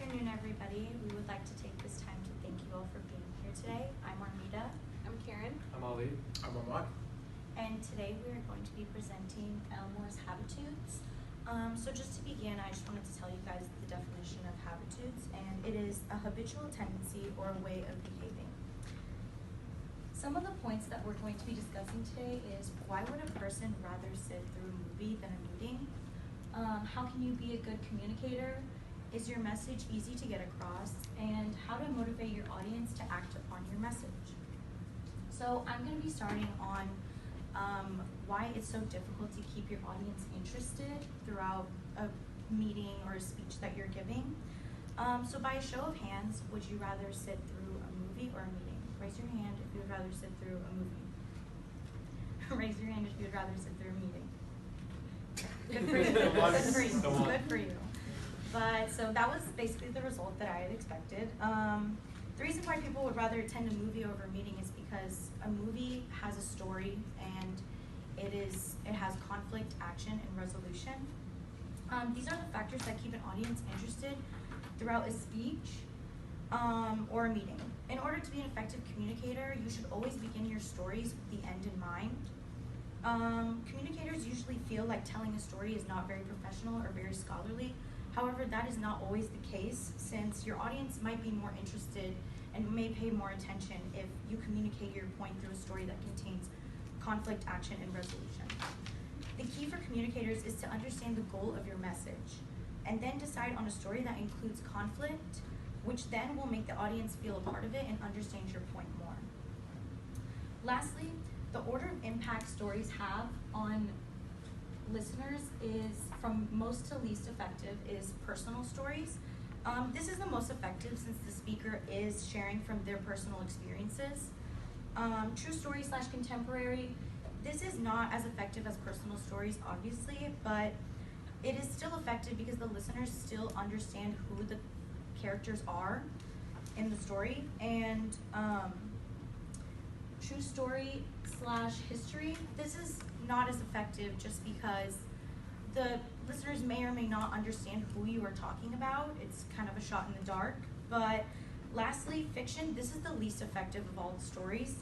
afternoon, everybody. We would like to take this time to thank you all for being here today. I'm Armida. I'm Karen. I'm Ali. I'm Ahmad. And today we are going to be presenting Elmore's Habitudes. So just to begin, I just wanted to tell you guys the definition of habitudes, and it is a habitual tendency or a way of behaving. Some of the points that we're going to be discussing today is why would a person rather sit through a movie than a meeting? How can you be a good communicator? Is your message easy to get across? And how to motivate your audience to act upon your message. So I'm going to be starting on why it's so difficult to keep your audience interested throughout a meeting or a speech that you're giving. So by a show of hands, would you rather sit through a movie or a meeting? Raise your hand if you would rather sit through a movie. Raise your hand if you would rather sit through a meeting. Good for you. Good for you. Good for you. But so that was basically the result that I had expected. The reason why people would rather attend a movie over a meeting is because a movie has a story and it has conflict, action, and resolution. These are the factors that keep an audience interested throughout a speech or a meeting. In order to be an effective communicator, you should always begin your stories with the end in mind. Communicators usually feel like telling a story is not very professional or very scholarly. However, that is not always the case, since your audience might be more interested and may pay more attention if you communicate your point through a story that contains conflict, action, and resolution. The key for communicators is to understand the goal of your message, and then decide on a story that includes conflict, which then will make the audience feel a part of it and understand your point more. Lastly, the order of impact stories have on listeners is from most to least effective is personal stories. This is the most effective since the speaker is sharing from their personal experiences. True story / contemporary, this is not as effective as personal stories, obviously, but it is still effective because the listeners still understand who the characters are in the story. And true story / history, this is not as effective just because the listeners may or may not understand who you are talking about. It's kind of a shot in the dark. But lastly, fiction, this is the least effective of all the stories.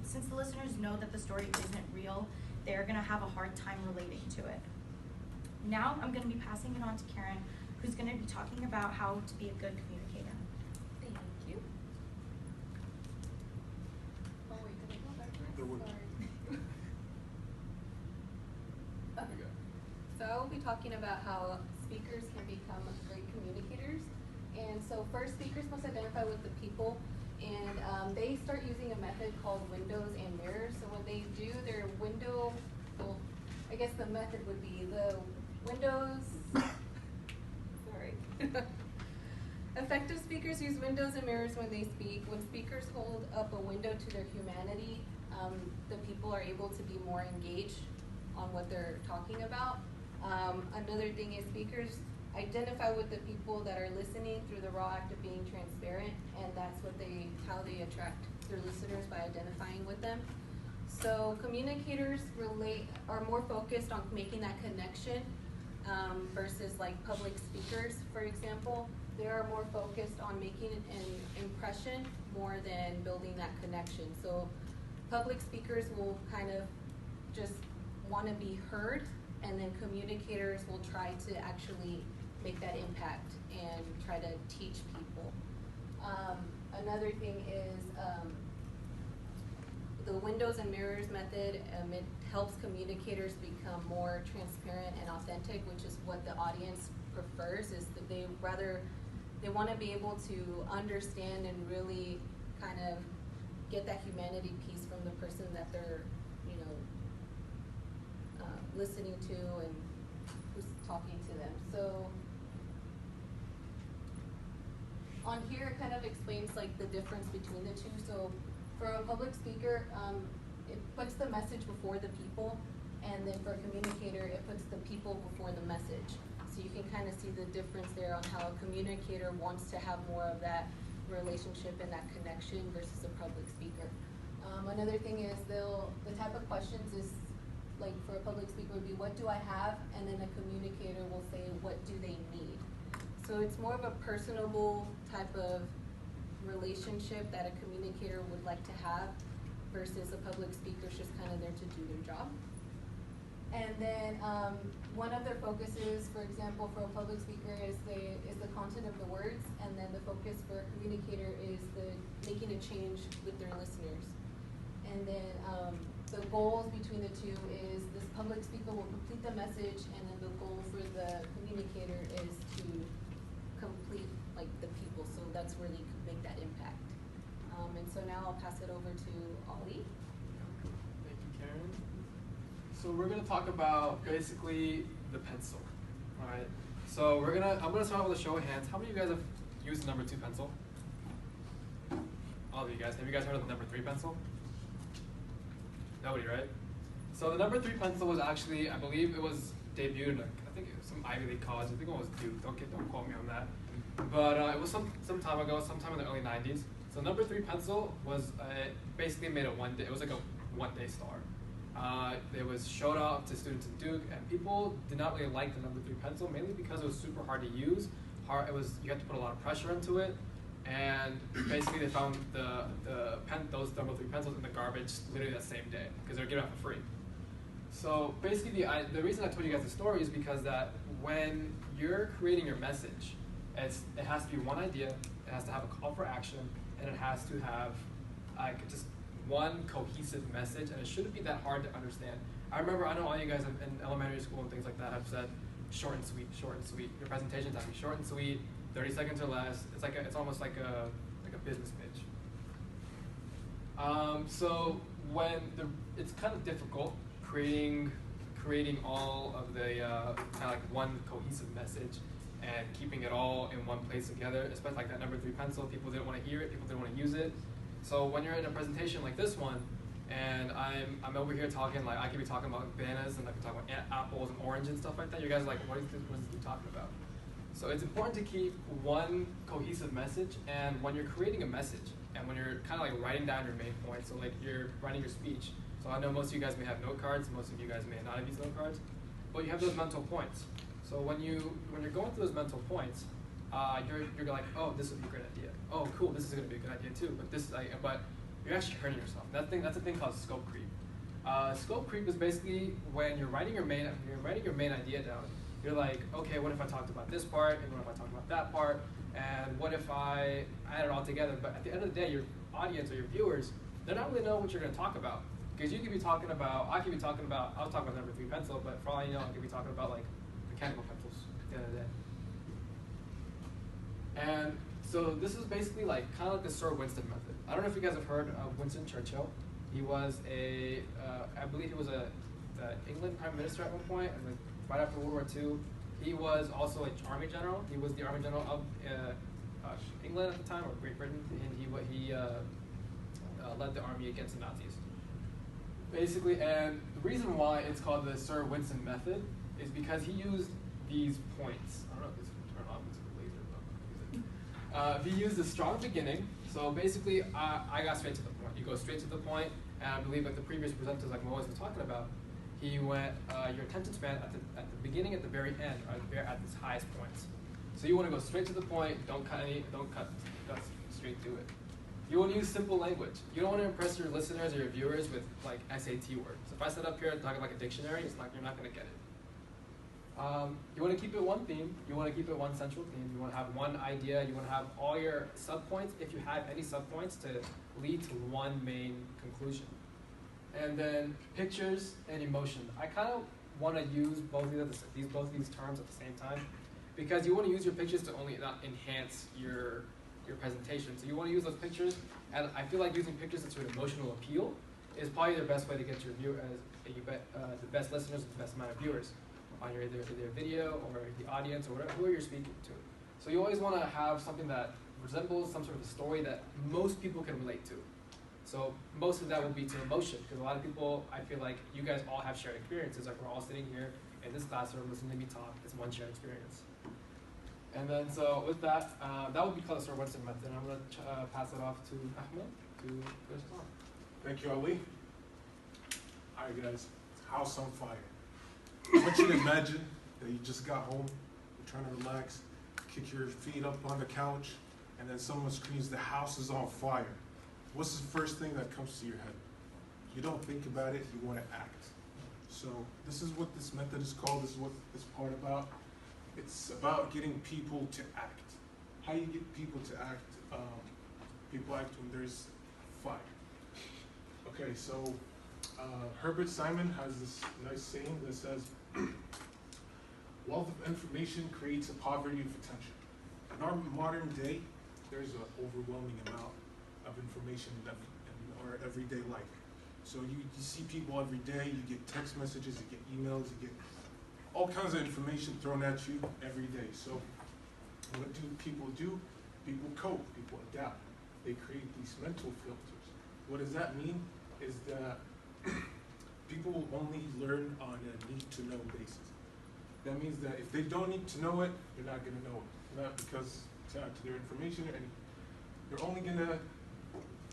Since the listeners know that the story isn't real, they're going to have a hard time relating to it. Now I'm going to be passing it on to Karen, who's going to be talking about how to be a good communicator. Thank you. Oh wait, did I go backwards? There would- Sorry. Okay. So I will be talking about how speakers can become great communicators. And so first, speakers must identify with the people, and they start using a method called windows and mirrors. So when they do their window, well, I guess the method would be the windows, sorry. Effective speakers use windows and mirrors when they speak. When speakers hold up a window to their humanity, the people are able to be more engaged on what they're talking about. Another thing is speakers identify with the people that are listening through the raw act of being transparent, and that's how they attract their listeners, by identifying with them. So communicators are more focused on making that connection versus like public speakers, for example. They are more focused on making an impression more than building that connection. So public speakers will kind of just want to be heard, and then communicators will try to actually make that impact and try to teach people. Another thing is the windows and mirrors method. It helps communicators become more transparent and authentic, which is what the audience prefers. Is that they want to be able to understand and really kind of get that humanity piece from the person that they're, listening to and who's talking to them. So on here, it kind of explains like the difference between the two. So for a public speaker, it puts the message before the people, and then for a communicator, it puts the people before the message. So you can kind of see the difference there on how a communicator wants to have more of that relationship and that connection versus a public speaker. Another thing is the type of questions is, like for a public speaker would be, what do I have? And then a communicator will say, what do they need? So it's more of a personable type of relationship that a communicator would like to have versus a public speaker's just kind of there to do their job. And then one of their focuses, for example, for a public speaker is the content of the words, and then the focus for a communicator is the making a change with their listeners. And then the goals between the two is this public speaker will complete the message, and then the goal for the communicator is to complete like the people, so that's where they could make that impact. And so now I'll pass it over to Ollie. Thank you, Karen. So we're gonna talk about basically the pencil. All right. So I'm gonna start with a show of hands. How many of you guys have used the number 2 pencil? All of you guys. Have you guys heard of the number 3 pencil? Nobody, right? So the number 3 pencil was actually, I believe it was debuted in I think it was some Ivy League college. I think it was Duke. Don't quote me on that. But it was some time ago, sometime in the early 90s. So number 3 pencil was basically made a one day. It was like a one-day star. It was showed off to students in Duke, and people did not really like the number 3 pencil, mainly because it was super hard to use. You had to put a lot of pressure into it, and basically they found those number 3 pencils in the garbage literally that same day because they were given out for free. So basically, the reason I told you guys the story is because that when you're creating your message, it has to be one idea, it has to have a call for action, and it has to have just one cohesive message, and it shouldn't be that hard to understand. I know all you guys in elementary school and things like that have said short and sweet, short and sweet. Your presentations have to be short and sweet, 30 seconds or less. It's almost like a business pitch. So it's kind of difficult creating all of the kind of like one cohesive message and keeping it all in one place together, especially like that number 3 pencil. People didn't want to hear it, people didn't want to use it. So when you're in a presentation like this one, and I'm over here talking, like I could be talking about bananas, and I could talk about apples and oranges and stuff like that. You guys are like, what is this dude talking about? So it's important to keep one cohesive message, and when you're creating a message, and when you're kind of like writing down your main points, so like you're writing your speech. So I know most of you guys may have note cards, most of you guys may not have used note cards, but you have those mental points. So when you're going through those mental points, you're like, oh, this would be a great idea. Oh, cool, this is going to be a good idea too. But you're actually hurting yourself. That's a thing called scope creep. Scope creep is basically when you're writing your main idea down. You're like, okay, what if I talked about this part, and what if I talked about that part, and what if I add it all together? But at the end of the day, your audience or your viewers, they're not really know what you're going to talk about. Because I was talking about number 3 pencil, but for all you know, I could be talking about like mechanical pencils at the end of the day. And so this is basically like kind of like the Sir Winston method. I don't know if you guys have heard of Winston Churchill. He was I believe he was the England Prime Minister at one point, and like right after World War II. He was also an army general. He was the army general of England at the time, or Great Britain, and he led the army against the Nazis. Basically, and the reason why it's called the Sir Winston method is because he used these points. I don't know if this will turn off, it's a laser, but I'll use it. He used a strong beginning. So basically, I got straight to the point. You go straight to the point, and I believe like the previous presenters, like Moaz was talking about, he went, your attention span at the beginning, at the very end, are at its highest points. So you want to go straight to the point, don't cut, straight to it. You want to use simple language. You don't want to impress your listeners or your viewers with like SAT words. So if I sit up here and talk like a dictionary, you're not going to get it. You want to keep it one theme. You want to keep it one central theme. You want to have one idea. You want to have all your subpoints, if you have any subpoints, to lead to one main conclusion. And then pictures and emotion. I kind of want to use both of these terms at the same time, because you want to use your pictures to only not enhance your presentation. So you want to use those pictures, and I feel like using pictures that's an emotional appeal is probably the best way to get your the best listeners, the best amount of viewers on your either video or the audience or whoever you're speaking to. So you always want to have something that resembles some sort of a story that most people can relate to. So most of that will be to emotion, because a lot of people, I feel like you guys all have shared experiences. Like we're all sitting here in this classroom listening to me talk. It's one shared experience. And then so with that, that would be called the Sir Winston method. I'm going to pass it off to Ahmed to finish us on. Thank you, Ali. All right, guys, house on fire. I want you to imagine that you just got home, you're trying to relax, kick your feet up on the couch, and then someone screams, "The house is on fire." What's the first thing that comes to your head? You don't think about it, you want to act. So this is what this method is called, this is what this part about. It's about getting people to act. How you get people to act? People act when there's fire. Okay, so Herbert Simon has this nice saying that says, wealth of information creates a poverty of attention. In our modern day, there's an overwhelming amount of information in our everyday life. So you see people every day, you get text messages, you get emails, you get all kinds of information thrown at you every day. So what do? People cope, people adapt. They create these mental filters. What does that mean? Is that people will only learn on a need-to-know basis. That means that if they don't need to know it, they're not gonna know it. Not because to add to their information or anything. They're only gonna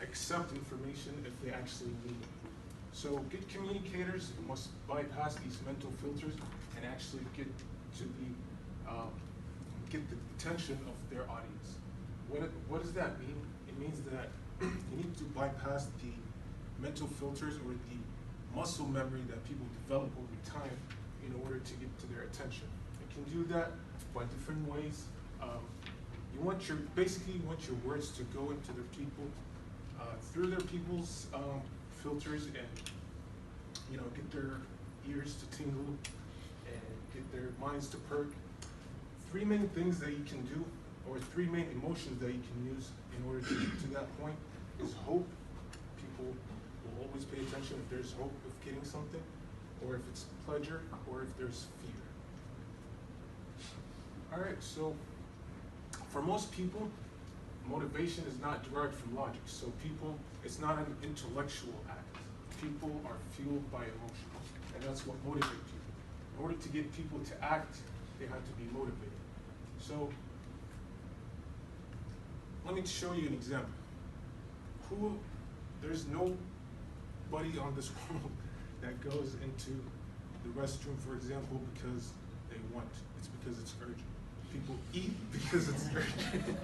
accept information if they actually need it. So good communicators must bypass these mental filters and actually get to get the attention of their audience. What does that mean? It means that you need to bypass the mental filters or the muscle memory that people develop over time in order to get to their attention. You can do that by different ways. Basically you want your words to go into their people, through their people's filters, and get their ears to tingle and get their minds to perk. Three main things that you can do, or three main emotions that you can use in order to get to that point, is hope. People will always pay attention if there's hope of getting something, or if it's pleasure, or if there's fear. All right, so for most people, motivation is not derived from logic. So it's not an intellectual act. People are fueled by emotion, and that's what motivates people. In order to get people to act, they have to be motivated. So let me show you an example. There's nobody on this world that goes into the restroom, for example, because they want. It's because it's urgent. People eat because it's urgent,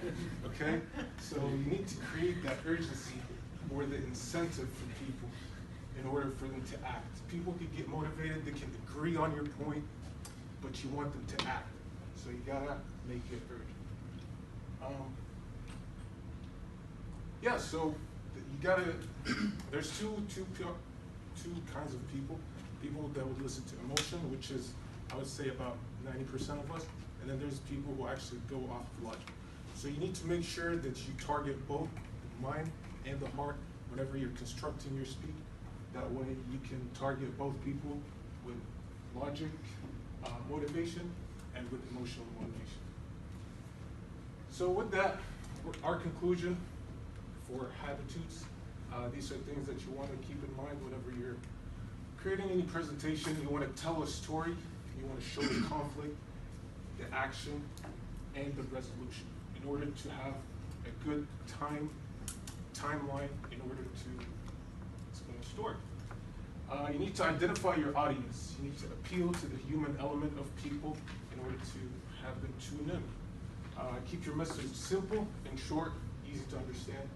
okay? So you need to create that urgency or the incentive for people in order for them to act. People can get motivated, they can agree on your point, but you want them to act. So you gotta make it urgent. So you gotta, there's two kinds of people. People that would listen to emotion, which is, I would say, about 90% of us. And then there's people who actually go off of logic. So you need to make sure that you target both the mind and the heart whenever you're constructing your speak. That way you can target both people with logic, motivation, and with emotional motivation. So with that, our conclusion for habitudes, these are things that you want to keep in mind whenever you're creating any presentation. You want to tell a story, you want to show the conflict, the action, and the resolution in order to have a good timeline in order to explain a story. You need to identify your audience. You need to appeal to the human element of people in order to have them tune in. Keep your message simple and short, easy to understand.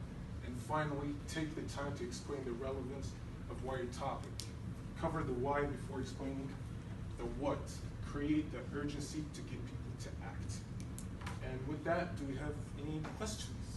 And finally, take the time to explain the relevance of your topic. Cover the why before explaining the what. Create the urgency to get people to act. And with that, do we have any questions?